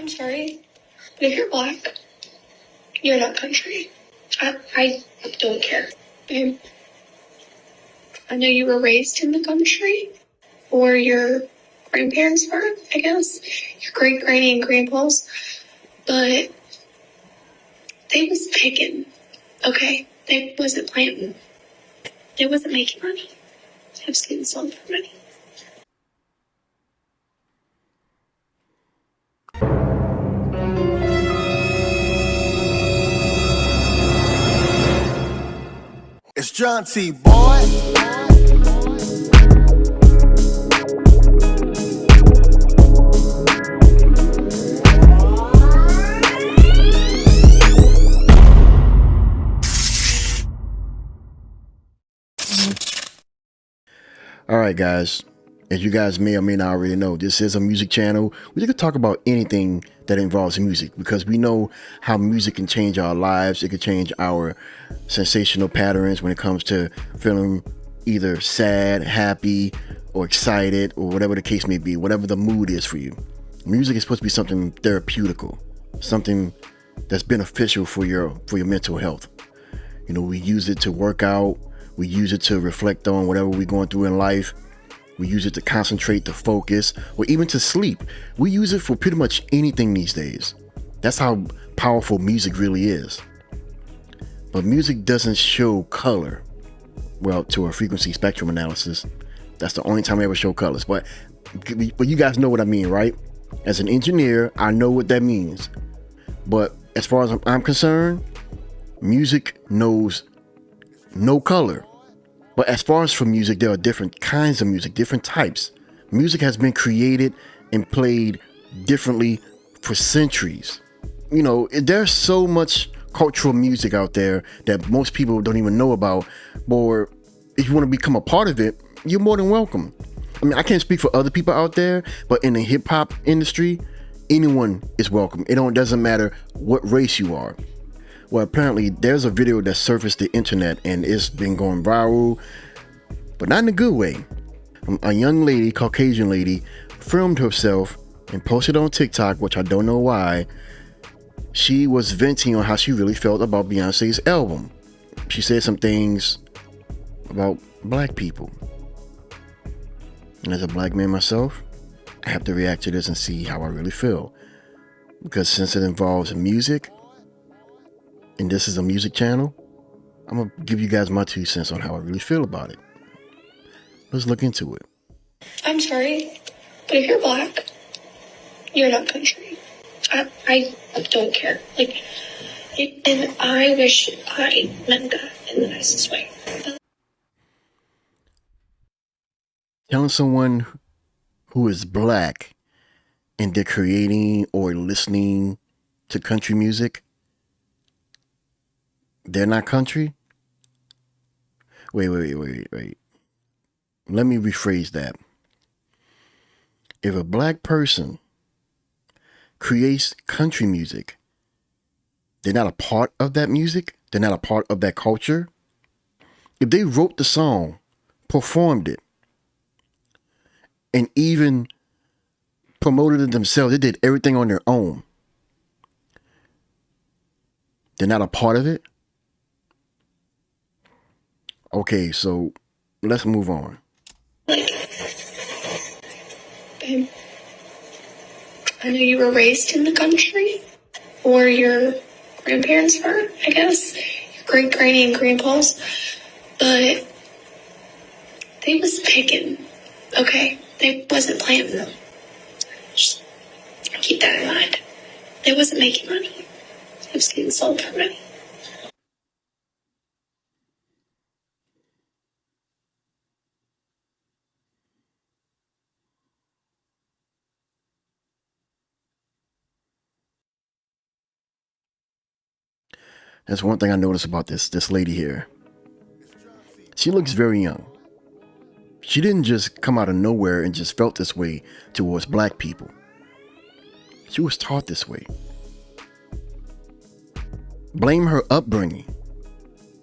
I'm sorry, but if you're black, you're not country. I don't care. I know you were raised in the country, or your grandparents were, I guess, your great granny and grandpas, but they was picking, okay? They wasn't planting. They wasn't making money. They was getting sold for money. It's Jaunti, boy. All right, guys, as you guys may or may not already know, this is a music channel. We can talk about anything that involves music because we know how music can change our lives. It can change our sensational patterns when it comes to feeling either sad, happy, or excited, or whatever the case may be, whatever the mood is for you. Music is supposed to be something therapeutical, something that's beneficial for your mental health. You know, we use it to work out. We use it to reflect on whatever we're going through in life. We use it to concentrate, to focus, or even to sleep. We use it for pretty much anything these days. That's how powerful music really is. But music doesn't show color. Well, to a frequency spectrum analysis, that's the only time I ever show colors. But you guys know what I mean, right? As an engineer, I know what that means. But as far as I'm concerned, music knows no color. But as far as for music, there are different kinds of music, different types. Music has been created and played differently for centuries. You know, there's so much cultural music out there that most people don't even know about. Or if you want to become a part of it, you're more than welcome. I mean, I can't speak for other people out there, but in the hip hop industry, anyone is welcome. It doesn't matter what race you are. Well, apparently there's a video that surfaced the internet and it's been going viral, but not in a good way. A young lady, Caucasian lady, filmed herself and posted on TikTok, which I don't know why. She was venting on how she really felt about Beyonce's album. She said some things about black people. And as a black man myself, I have to react to this and see how I really feel. Because since it involves music, and this is a music channel, I'm gonna give you guys my 2 cents on how I really feel about it. Let's look into it. I'm sorry, but if you're black, you're not country. I don't care. And I wish I meant that in the nicest way. Telling someone who is black and they're creating or listening to country music, they're not country? Wait. Let me rephrase that. If a black person creates country music, they're not a part of that music? They're not a part of that culture? If they wrote the song, performed it, and even promoted it themselves, they did everything on their own, they're not a part of it? Okay, so let's move on. I know you were raised in the country, or your grandparents were, I guess, your great granny and grandpas, but they was picking, okay? They wasn't planting them. Just keep that in mind. They wasn't making money. They was getting sold for money. That's one thing I noticed about this lady here. She looks very young. She didn't just come out of nowhere and just felt this way towards black people. She was taught this way. Blame her upbringing.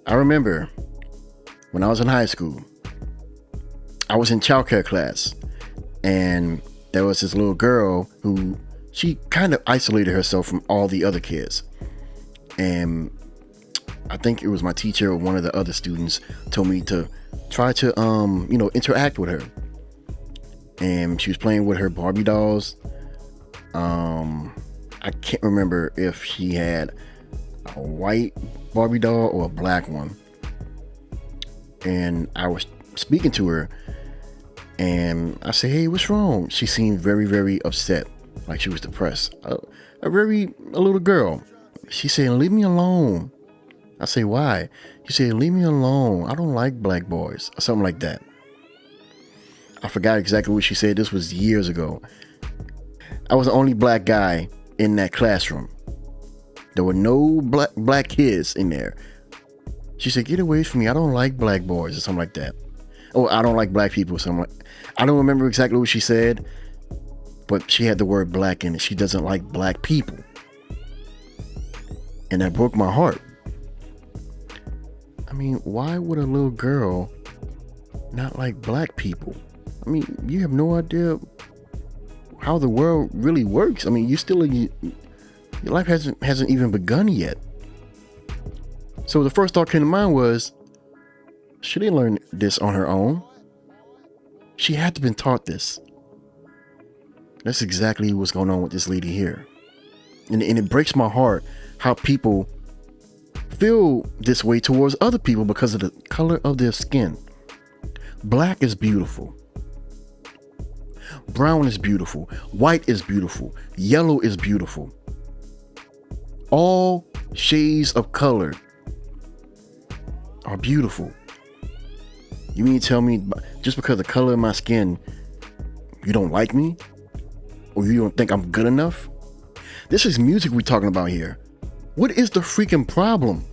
I remember when I was in high school, I was in childcare class, and there was this little girl who she kind of isolated herself from all the other kids. And I think it was my teacher or one of the other students told me to try to, interact with her. And she was playing with her Barbie dolls. I can't remember if she had a white Barbie doll or a black one. And I was speaking to her and I said, hey, what's wrong? She seemed very, very upset, like she was depressed. A little girl. She said, leave me alone. I say, why? She said, leave me alone. I don't like black boys, or something like that. I forgot exactly what she said. This was years ago. I was the only black guy in that classroom. There were no black kids in there. She said, get away from me. I don't like black boys, or something like that. Oh, I don't like black people. I don't remember exactly what she said, but she had the word black in it. She doesn't like black people. And that broke my heart. I mean, why would a little girl not like black people? I mean, you have no idea how the world really works. I mean, your life hasn't even begun yet. So the first thought came to mind was, she didn't learn this on her own. She had to have been taught this. That's exactly what's going on with this lady here. And it breaks my heart how people feel this way towards other people because of the color of their skin. Black is beautiful. Brown is beautiful. White is beautiful. Yellow is beautiful. All shades of color are beautiful. You mean to tell me just because of the color of my skin, you don't like me? Or you don't think I'm good enough? This is music we're talking about here. What is the freaking problem?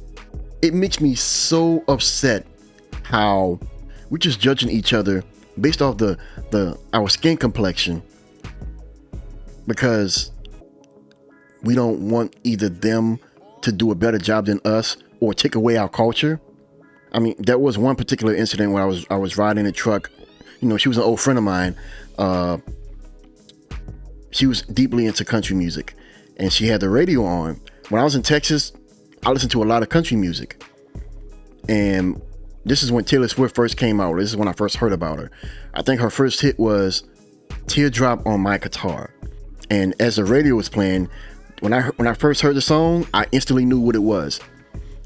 It makes me so upset how we're just judging each other based off our skin complexion, because we don't want either them to do a better job than us or take away our culture. I mean, there was one particular incident where I was riding a truck. You know, she was an old friend of mine. She was deeply into country music, and she had the radio on. When I was in Texas, I listened to a lot of country music. And this is when Taylor Swift first came out. This is when I first heard about her. I think her first hit was Teardrop on My Guitar. And as the radio was playing, when I first heard the song, I instantly knew what it was.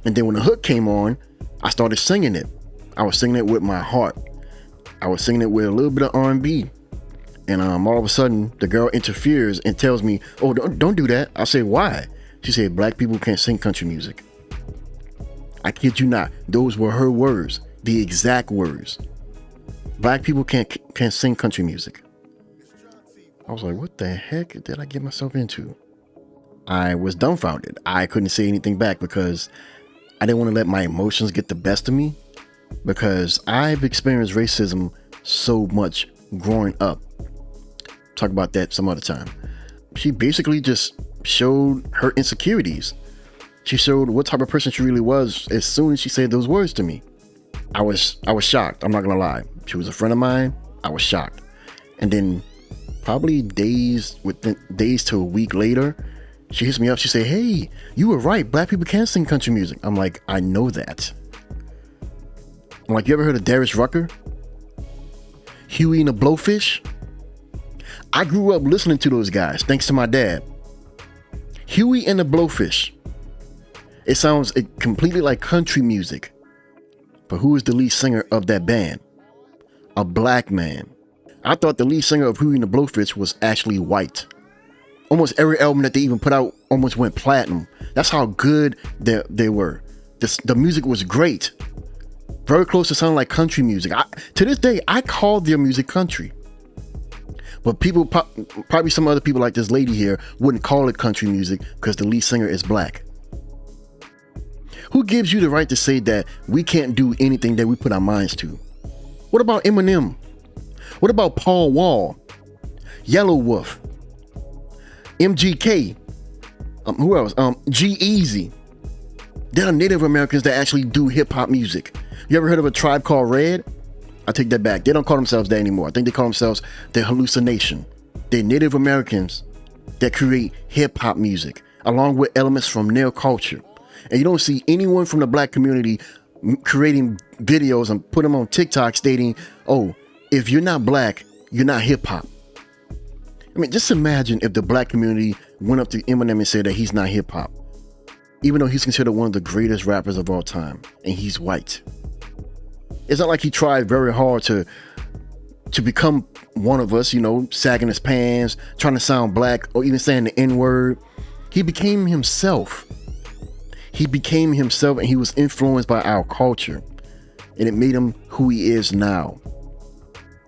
And then when the hook came on, I started singing it. I was singing it with my heart. I was singing it with a little bit of R&B. And all of a sudden, the girl interferes and tells me, oh, don't do that. I said, why? She said, black people can't sing country music. I kid you not. Those were her words. The exact words. Black people can't sing country music. I was like, what the heck did I get myself into? I was dumbfounded. I couldn't say anything back because I didn't want to let my emotions get the best of me, because I've experienced racism so much growing up. Talk about that some other time. She basically just showed her insecurities. She showed what type of person she really was as soon as she said those words to me. I was shocked. I'm not gonna lie. She was a friend of mine. I was shocked. And then probably days to a week later, she hits me up. She said, hey, you were right. Black people can't sing country music. I'm like, I know that. I'm like, you ever heard of Darius Rucker? Huey and the Blowfish? I grew up listening to those guys thanks to my dad. Huey and the Blowfish. It sounds completely like country music. But who is the lead singer of that band? A black man. I thought the lead singer of Huey and the Blowfish was actually white. Almost every album that they even put out almost went platinum. That's how good they were. The music was great. Very close to sounding like country music. To this day, I call their music country. But people, probably some other people like this lady here, wouldn't call it country music because the lead singer is black. Who gives you the right to say that we can't do anything that we put our minds to? What about Eminem? What about Paul Wall? Yellow Wolf? MGK? Who else? G-Eazy. There are Native Americans that actually do hip-hop music. You ever heard of a Tribe Called Red? I take that back. They don't call themselves that anymore. I think they call themselves the Hallucination. They're Native Americans that create hip hop music along with elements from their culture. And you don't see anyone from the black community creating videos and put them on TikTok stating, oh, if you're not black, you're not hip hop. I mean, just imagine if the black community went up to Eminem and said that he's not hip hop, even though he's considered one of the greatest rappers of all time and he's white. It's not like he tried very hard to become one of us, you know, sagging his pants, trying to sound black, or even saying the N-word. He became himself. He became himself, and he was influenced by our culture, and it made him who he is now.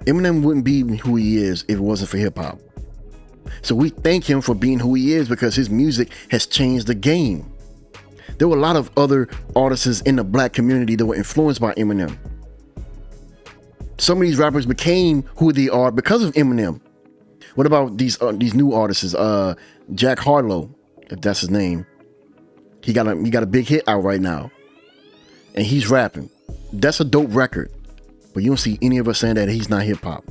Eminem wouldn't be who he is if it wasn't for hip hop. So we thank him for being who he is because his music has changed the game. There were a lot of other artists in the black community that were influenced by Eminem. Some of these rappers became who they are because of Eminem. What about these new artists? Jack Harlow, if that's his name. He got a big hit out right now, and he's rapping. That's a dope record, but you don't see any of us saying that he's not hip hop.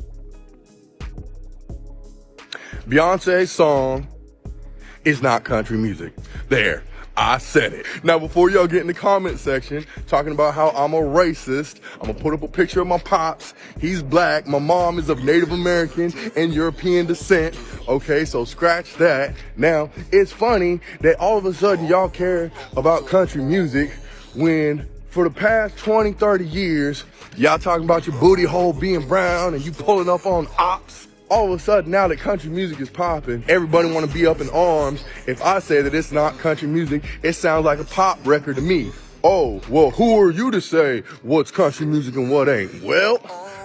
Beyonce's song is not country music. There, I said it. Now, before y'all get in the comment section talking about how I'm a racist, I'm gonna put up a picture of my pops. He's black. My mom is of Native American and European descent. Okay, so scratch that. Now, it's funny that all of a sudden y'all care about country music when for the past 20, 30 years, y'all talking about your booty hole being brown and you pulling up on ops. All of a sudden, now that country music is popping, everybody want to be up in arms. If I say that it's not country music, it sounds like a pop record to me. Oh, well, who are you to say what's country music and what ain't? Well,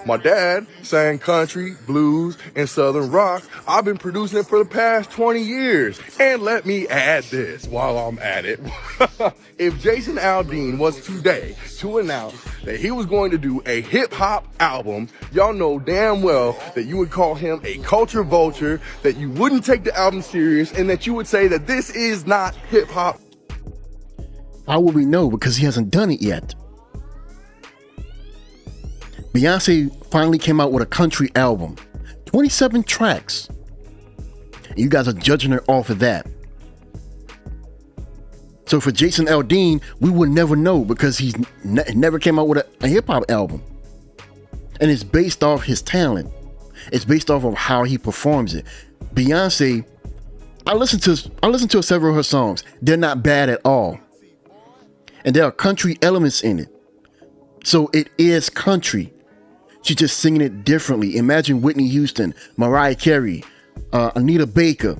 my dad sang country, blues, and southern rock. I've been producing it for the past 20 years. And let me add this while I'm at it. If Jason Aldean was today to announce that he was going to do a hip-hop album, y'all know damn well that you would call him a culture vulture, that you wouldn't take the album serious, and that you would say that this is not hip-hop. How will we know? Because he hasn't done it yet. Beyonce finally came out with a country album, 27 tracks. And you guys are judging her off of that. So for Jason Aldean, we will never know because he's never came out with a hip hop album. And it's based off his talent. It's based off of how he performs it. Beyonce, I listened to several of her songs. They're not bad at all. And there are country elements in it. So it is country. She's just singing it differently. Imagine Whitney Houston, Mariah Carey, Anita Baker,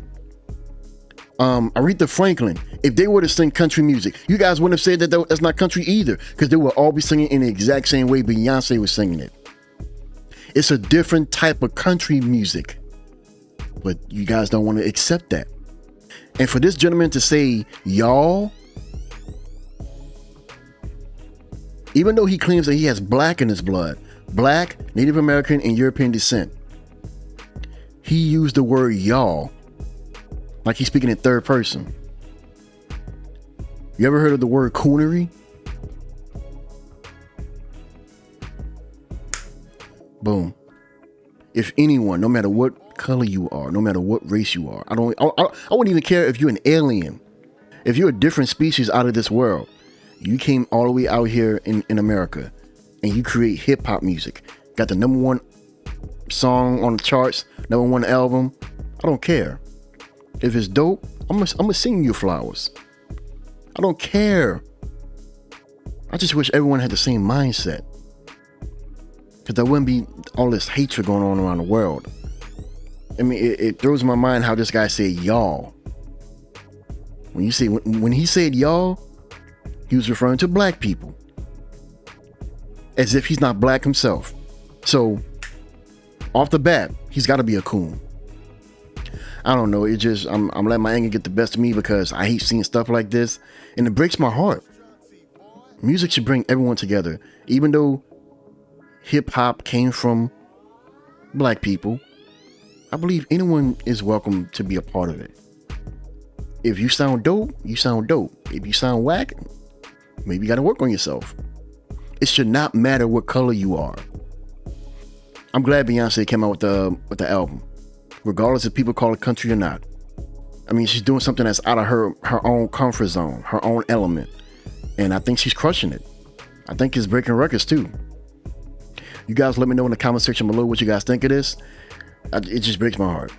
Aretha Franklin. If they were to sing country music, you guys wouldn't have said that that's not country either, because they would all be singing in the exact same way Beyonce was singing it. It's a different type of country music, but you guys don't want to accept that. And for this gentleman to say y'all, even though he claims that he has black in his blood, black, Native American, and European descent, he used the word y'all like he's speaking in third person. You ever heard of the word coonery? Boom. If anyone, no matter what color you are, no matter what race you are, I wouldn't even care if you're an alien. If you're a different species out of this world, you came all the way out here in America and you create hip hop music, got the #1 song on the charts, #1 album, I don't care. If it's dope, I'm gonna sing you flowers. I don't care. I just wish everyone had the same mindset, because there wouldn't be all this hatred going on around the world. I mean, it throws in my mind how this guy said y'all. When he said y'all, he was referring to black people, as if he's not black himself. So off the bat, he's got to be a coon. I don't know. It just, I'm letting my anger get the best of me because I hate seeing stuff like this, and it breaks my heart. Music should bring everyone together. Even though hip hop came from black people, I believe anyone is welcome to be a part of it. If you sound dope, you sound dope. If you sound whack, maybe you got to work on yourself. It should not matter what color you are. I'm glad Beyonce came out with the album, regardless if people call it country or not. I mean, she's doing something that's out of her own comfort zone, her own element. And I think she's crushing it. I think it's breaking records too. You guys let me know in the comment section below what you guys think of this. It just breaks my heart.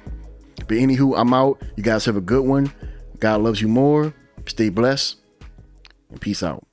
But anywho, I'm out. You guys have a good one. God loves you more. Stay blessed. And peace out.